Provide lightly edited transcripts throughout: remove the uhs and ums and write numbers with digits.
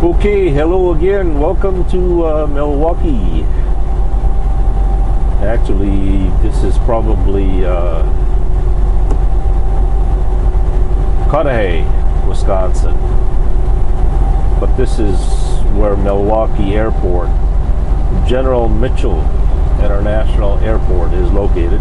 Okay, hello again. Welcome to Milwaukee. Actually, this is probably Vollrathj, Wisconsin. But this is where Milwaukee Airport, General Mitchell International Airport, is located.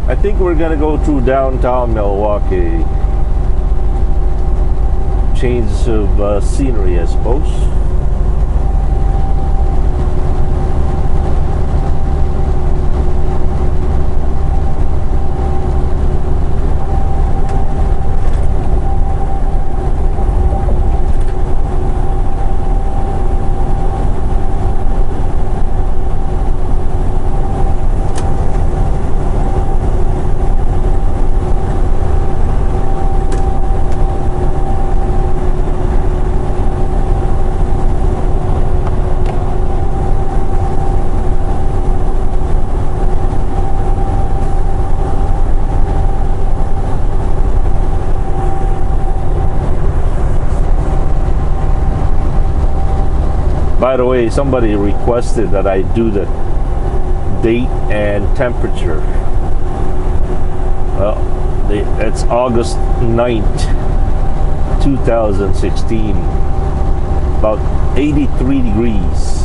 I think we're going to go through downtown Milwaukee. Change of scenery, I suppose. By the way, somebody requested that I do the date and temperature. Well, it's August 9th, 2016. About 83 degrees.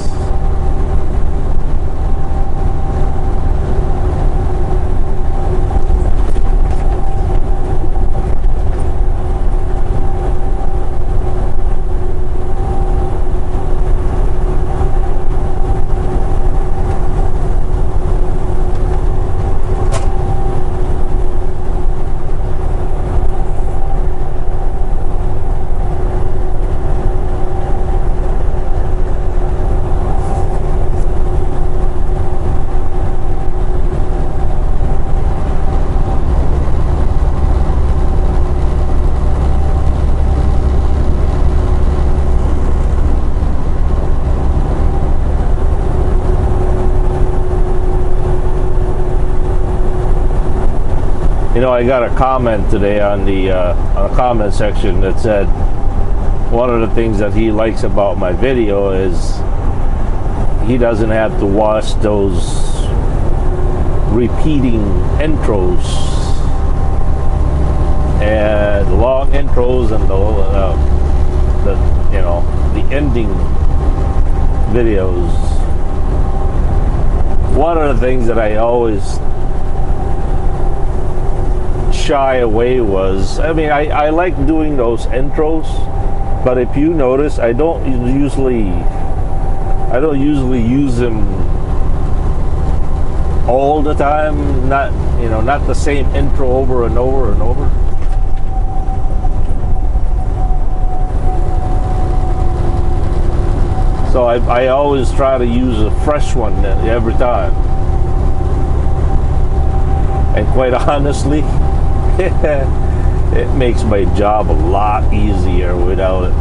You know, I got a comment today on the comment section that said one of the things that he likes about my video is he doesn't have to watch those repeating intros and long intros and the ending videos. One of the things that I always shy away was, I like doing those intros, but if you notice, I don't usually use them all the time. Not the same intro over and over and over. So I always try to use a fresh one every time. And quite honestly, it makes my job a lot easier without it.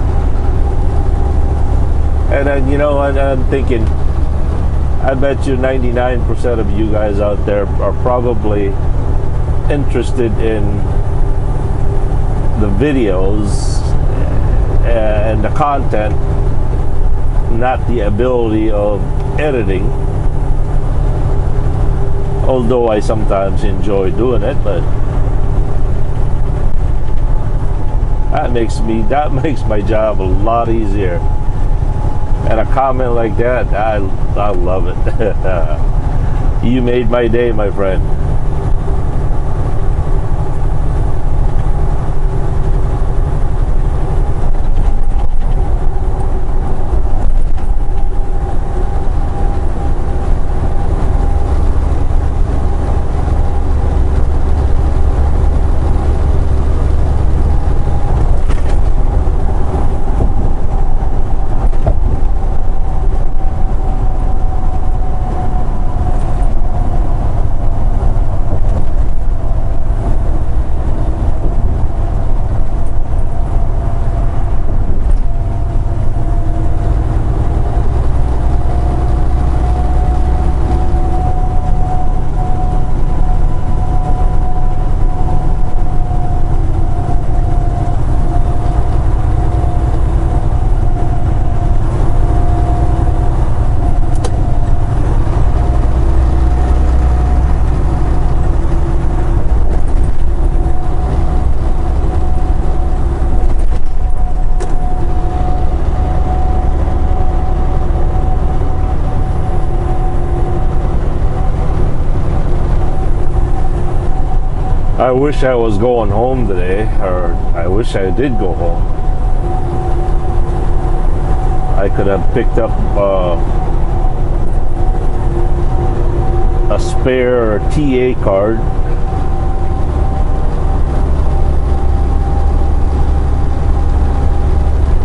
And then, I'm thinking, I bet you 99% of you guys out there are probably interested in the videos and the content, not the ability of editing. Although I sometimes enjoy doing it, but that makes my job a lot easier. And a comment like that, I love it. You made my day, my friend. I wish I was going home today, or I wish I did go home. I could have picked up a spare TA card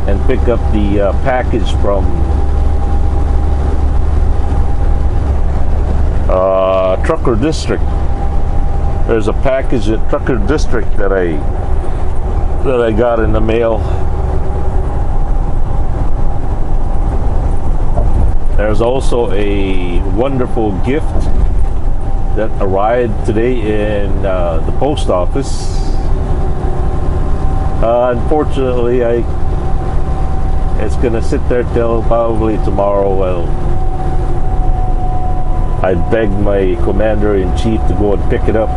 and pick up the package from Trucker District. There's a package at Trucker District that I got in the mail. There's also a wonderful gift that arrived today in the post office. Unfortunately, it's gonna sit there till probably tomorrow. Well, I begged my commander-in-chief to go and pick it up.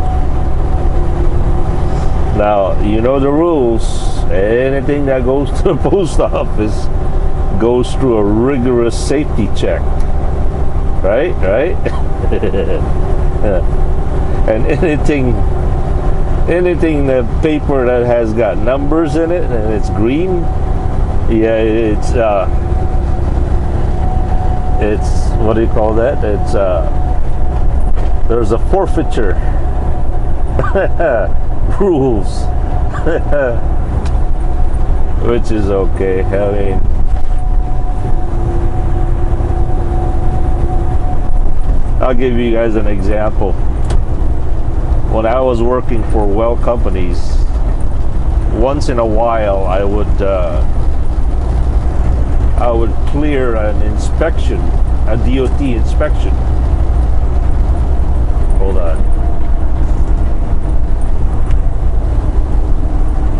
Now, you know the rules. Anything that goes to the post office goes through a rigorous safety check. Right? And anything the paper that has got numbers in it and it's green, yeah, it's what do you call that? It's there's a forfeiture rules, which is okay. I mean, I'll give you guys an example. When I was working for well companies, once in a while I would clear an inspection, a DOT inspection. Hold on.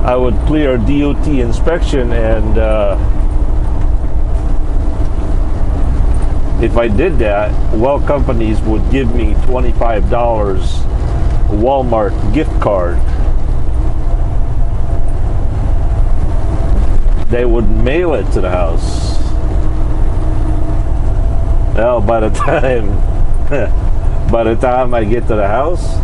I would clear a DOT inspection, and if I did that, well companies would give me $25 Walmart gift card. They would mail it to the house. Well, by the time I get to the house,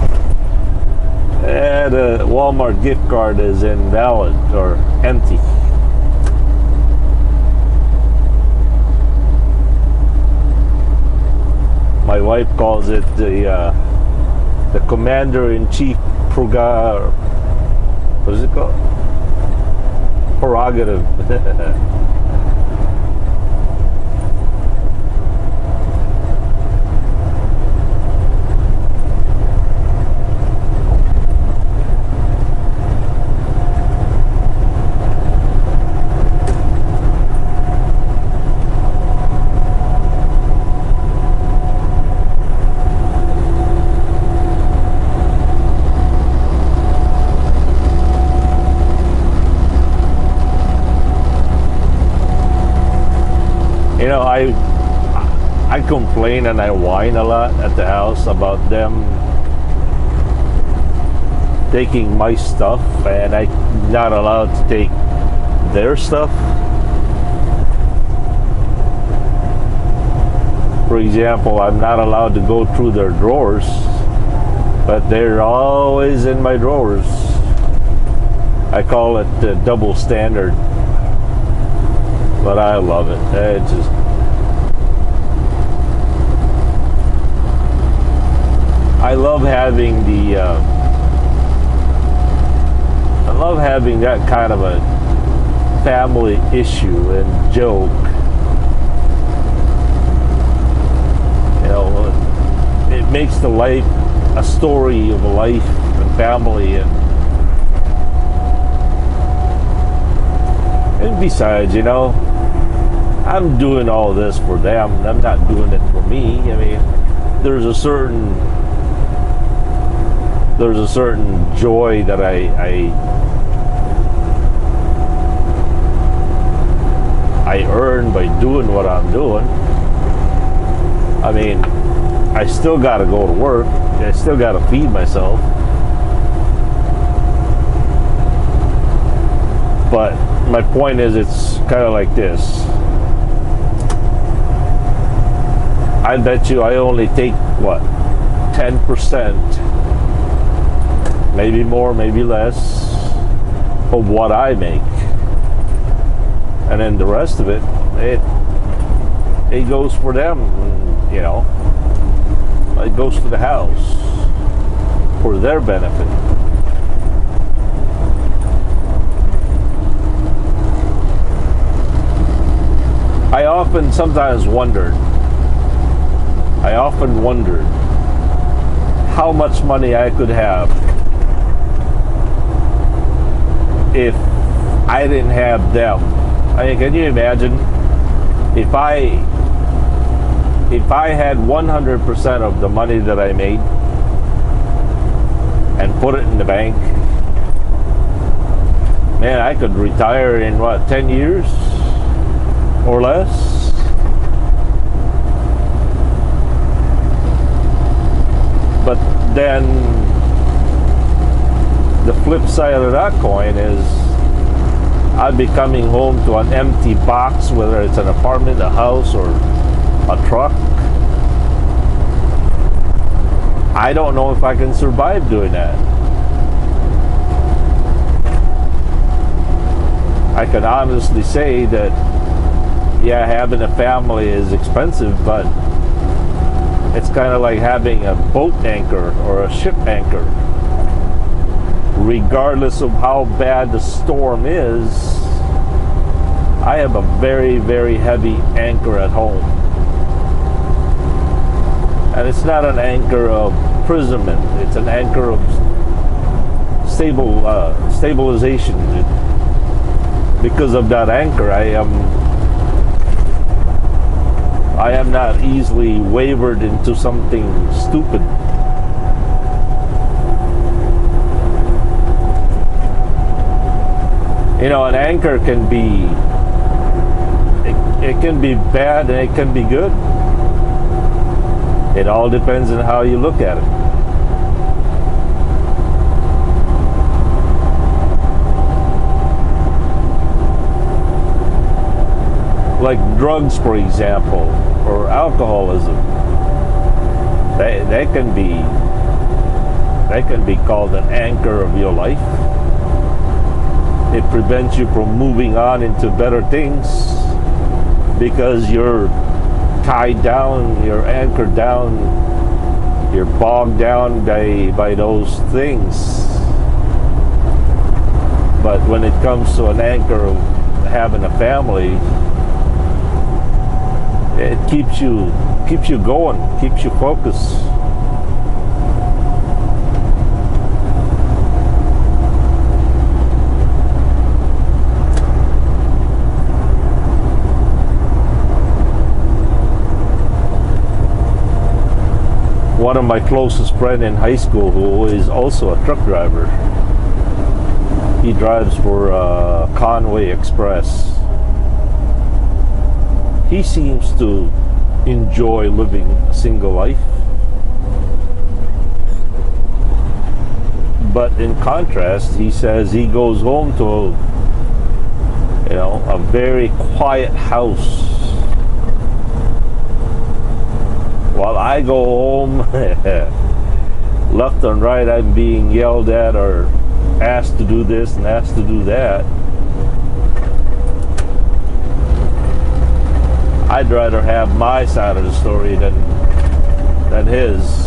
the Walmart gift card is invalid or empty. My wife calls it the commander-in-chief what is it called? Prerogative. You know, I complain and I whine a lot at the house about them taking my stuff, and I'm not allowed to take their stuff. For example, I'm not allowed to go through their drawers, but they're always in my drawers. I call it the double standard. But I love it. It's just, I love having that kind of a family issue and joke. You know, it makes the life a story of a life and family, and besides, you know, I'm doing all this for them. I'm not doing it for me. I mean, there's a certain joy that I earn by doing what I'm doing. I mean, I still got to go to work. I still got to feed myself. But my point is, it's kind of like this. I bet you I only take, what, 10% maybe more, maybe less, of what I make. And then the rest of it, it goes for them, you know. It goes to the house for their benefit. I often wondered how much money I could have if I didn't have them. I mean, can you imagine if I had 100% of the money that I made and put it in the bank? Man, I could retire in 10 years or less? But then the flip side of that coin is I'd be coming home to an empty box, whether it's an apartment, a house, or a truck. I don't know if I can survive doing that. I can honestly say that, yeah, having a family is expensive, but it's kind of like having a boat anchor or a ship anchor. Regardless of how bad the storm is, I have a very, very heavy anchor at home. And it's not an anchor of imprisonment, it's an anchor of stabilization. Because of that anchor, I am not easily wavered into something stupid. You know, an anchor can be, it can be bad and it can be good. It all depends on how you look at it. Like drugs, for example, or alcoholism, they can be called an anchor of your life. It prevents you from moving on into better things because you're tied down, you're anchored down, you're bogged down by those things. But when it comes to an anchor of having a family, it keeps you going, keeps you focused. One of my closest friends in high school, who is also a truck driver, he drives for Conway Express. He seems to enjoy living a single life. But in contrast, he says he goes home to a very quiet house. While I go home, left and right, I'm being yelled at or asked to do this and asked to do that. I'd rather have my side of the story than his.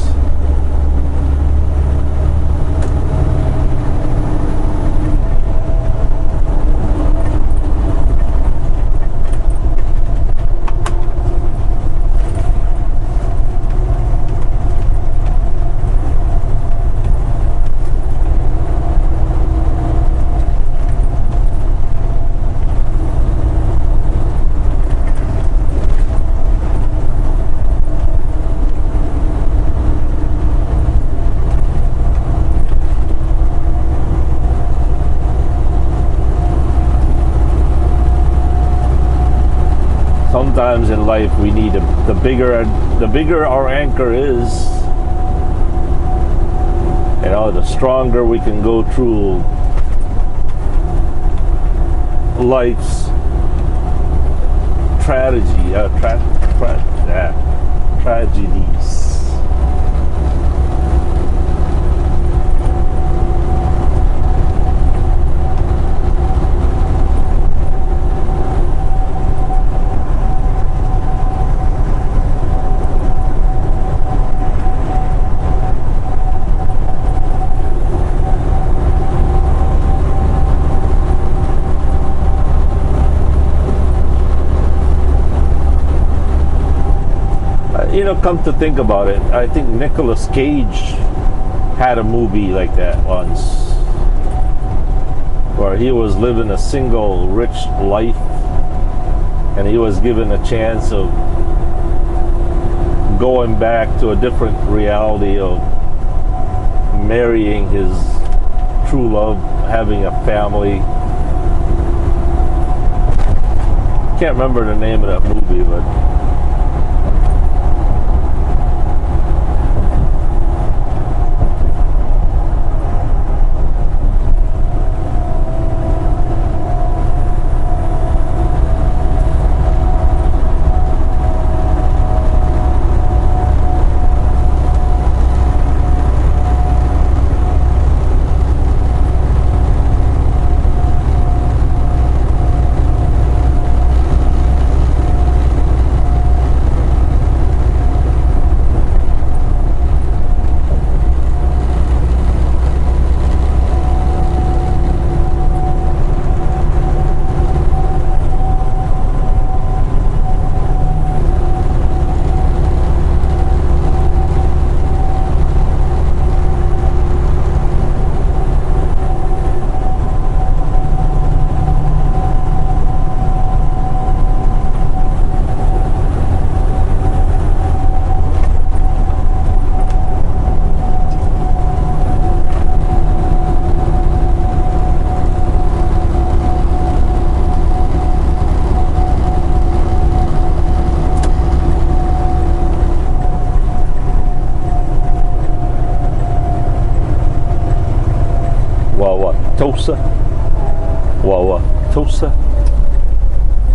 Sometimes in life we need the bigger our anchor is, the stronger we can go through life's tragedies. you know, come to think about it, I think Nicolas Cage had a movie like that once, where he was living a single rich life, and he was given a chance of going back to a different reality of marrying his true love, having a family. Can't remember the name of that movie, but Tosa, Wawa, Tosa,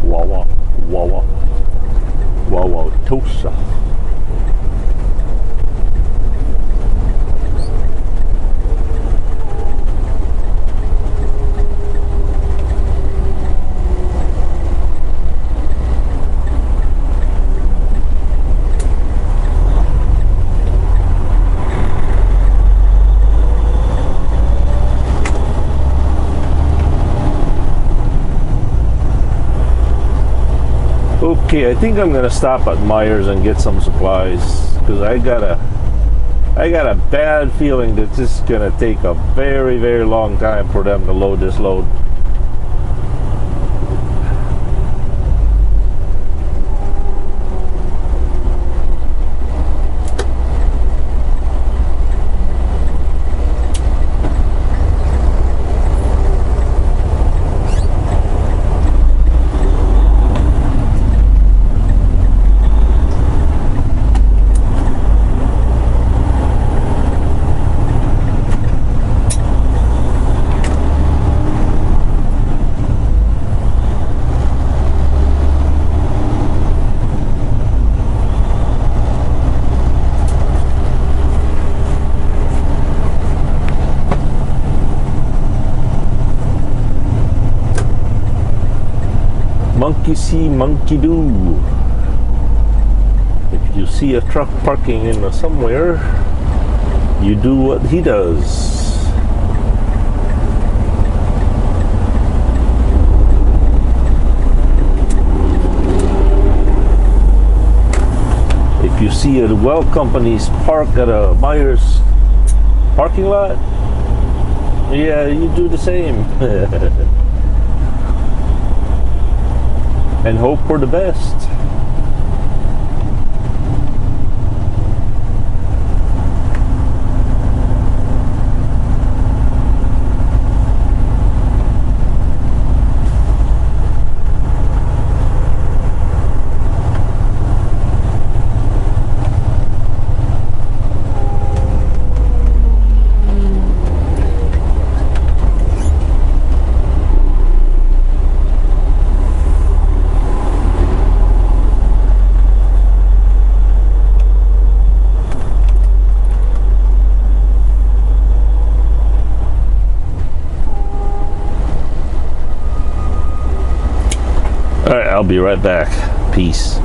Wawa, Wawa, Wawa, Tosa. Okay, I think I'm gonna stop at Myers and get some supplies, because I got a bad feeling that this is gonna take a very, very long time for them to load this load. Monkey see, monkey do. If you see a truck parking in somewhere, you do what he does. If you see a well companies park at a Myers parking lot, yeah, you do the same. And hope for the best. All right, I'll be right back. Peace.